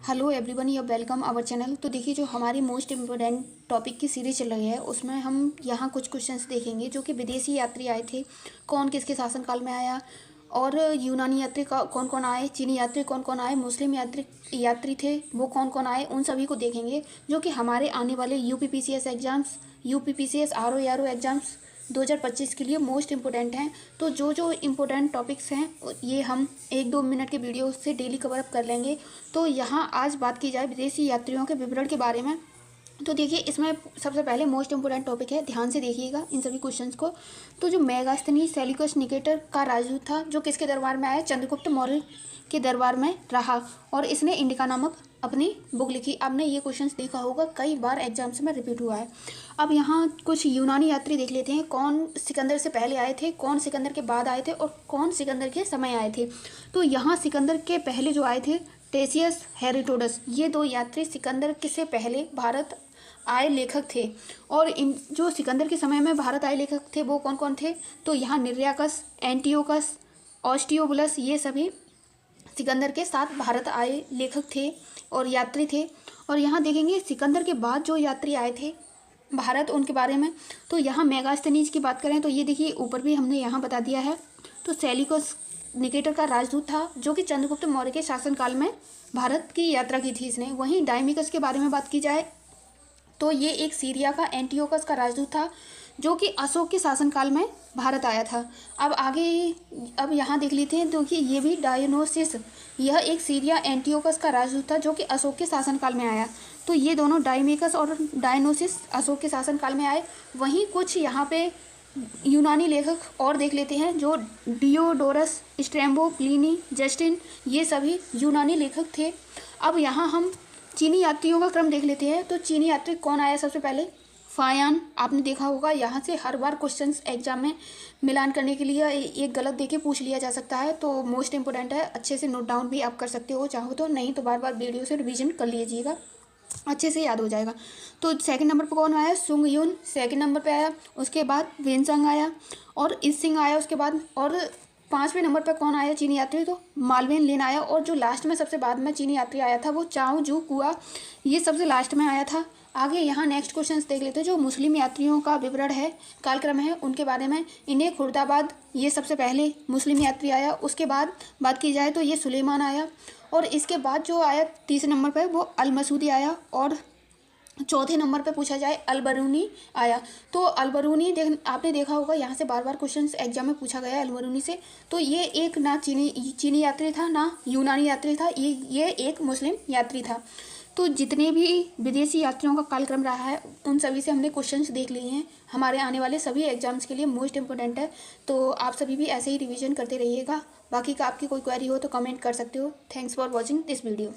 Hello everyone, you welcome our channel. तो देखिए, जो हमारी मोस्ट इम्पोर्टेंट टॉपिक की सीरीज चल रही है उसमें हम यहाँ कुछ क्वेश्चंस देखेंगे जो कि विदेशी यात्री आए थे, कौन किसके शासनकाल में आया, और यूनानी यात्री का कौन कौन आए, चीनी यात्री कौन कौन आए, मुस्लिम यात्री थे वो कौन कौन आए, उन सभी को देखेंगे जो कि हमारे आने वाले UPPCS exams, UPPCS RO exams 2025 के लिए मोस्ट इम्पोर्टेंट हैं। तो जो इम्पोर्टेंट टॉपिक्स हैं ये हम 1-2 मिनट के वीडियो से डेली कवर अप कर लेंगे। तो यहाँ आज बात की जाए विदेशी यात्रियों के विवरण के बारे में। तो देखिए, इसमें सबसे पहले मोस्ट इम्पोर्टेंट टॉपिक है, ध्यान से देखिएगा इन सभी क्वेश्चंस को। तो जो मेगास्थनीज सेल्यूकस निकेटर का राजदूत था, जो किसके दरबार में आया, चंद्रगुप्त मौर्य के दरबार में रहा, और इसने इंडिका नामक अपनी बुक लिखी। आपने ये क्वेश्चंस देखा होगा, कई बार एग्जाम्स में रिपीट हुआ है। अब यहाँ कुछ यूनानी यात्री देख लेते हैं, कौन सिकंदर से पहले आए थे, कौन सिकंदर के बाद आए थे, और कौन सिकंदर के समय आए थे। तो यहाँ सिकंदर के पहले जो आए थे, टेसियस हेरोडोटस, ये दो यात्री सिकंदर के से पहले भारत आए लेखक थे। और इन जो सिकंदर के समय में भारत आए लेखक थे वो कौन कौन थे, तो यहाँ निर्याकस, एंटियोकस, ऑस्टियोबुलस, ये सभी सिकंदर के साथ भारत आए लेखक थे और यात्री थे। और यहाँ देखेंगे सिकंदर के बाद जो यात्री आए थे भारत, उनके बारे में। तो यहाँ मेगास्थनीज की बात करें तो ये देखिए, ऊपर भी हमने यहाँ बता दिया है। तो सेल्यूकस निकेटर का राजदूत था, जो कि चंद्रगुप्त मौर्य के शासनकाल में भारत की यात्रा की थी इसने। वहीं डायमिकस के बारे में बात की जाए तो ये एक सीरिया का एंटियोकस का राजदूत था, जो कि अशोक के शासनकाल में भारत आया था। अब यहाँ देख लेते हैं, तो कि ये भी डायोनोसिस, यह एक सीरिया एंटियोकस का राजदूत था जो कि अशोक के शासनकाल में आया। तो ये दोनों डायमेकस और डायोनोसिस अशोक के शासनकाल में आए। वहीं कुछ यहाँ पे यूनानी लेखक और देख लेते हैं, जो डियोडोरस, स्ट्रैबो, प्लिनी, जस्टिन, ये सभी यूनानी लेखक थे। अब यहाँ हम चीनी यात्रियों का क्रम देख लेते हैं। तो चीनी यात्री कौन आया सबसे पहले, फायान। आपने देखा होगा, यहाँ से हर बार क्वेश्चंस एग्जाम में मिलान करने के लिए एक गलत देके पूछ लिया जा सकता है। तो मोस्ट इंपोर्टेंट है, अच्छे से नोट डाउन भी आप कर सकते हो चाहो तो, नहीं तो बार बार वीडियो से रिवीजन कर लीजिएगा, अच्छे से याद हो जाएगा। तो सेकंड नंबर पर कौन आया, सुंग यून सेकंड नंबर पे आया। उसके बाद वेनसंग आया और इसिंग आया उसके बाद। और 5वें नंबर पर कौन आया चीनी यात्री, तो मालवेन लेन आया। और जो लास्ट में सबसे बाद में चीनी यात्री आया था वो चाओ जू कुआ, ये सबसे लास्ट में आया था। आगे यहाँ नेक्स्ट क्वेश्चन देख लेते हैं, जो मुस्लिम यात्रियों का विवरण है, कालक्रम है, उनके बारे में। इन्हें खुर्दाबाद, ये सबसे पहले मुस्लिम यात्री आया। उसके बाद बात की जाए तो ये सुलेमान आया। और इसके बाद जो आया तीसरे नंबर पर वो अल मसूदी आया। और चौथे नंबर पे पूछा जाए अलबरूनी आया। तो अलबरूनी आपने देखा होगा, यहाँ से बार बार क्वेश्चंस एग्जाम में पूछा गया है अलबरूनी से। तो ये एक ना चीनी यात्री था ना यूनानी यात्री था, ये एक मुस्लिम यात्री था। तो जितने भी विदेशी यात्रियों का कालक्रम रहा है उन सभी से हमने क्वेश्चंस देख लिए हैं, हमारे आने वाले सभी एग्जाम्स के लिए मोस्ट इंपॉर्टेंट है। तो आप सभी भी ऐसे ही रिवीजन करते रहिएगा। बाकी का आपकी कोई क्वेरी हो तो कमेंट कर सकते हो। Thanks for watching this video.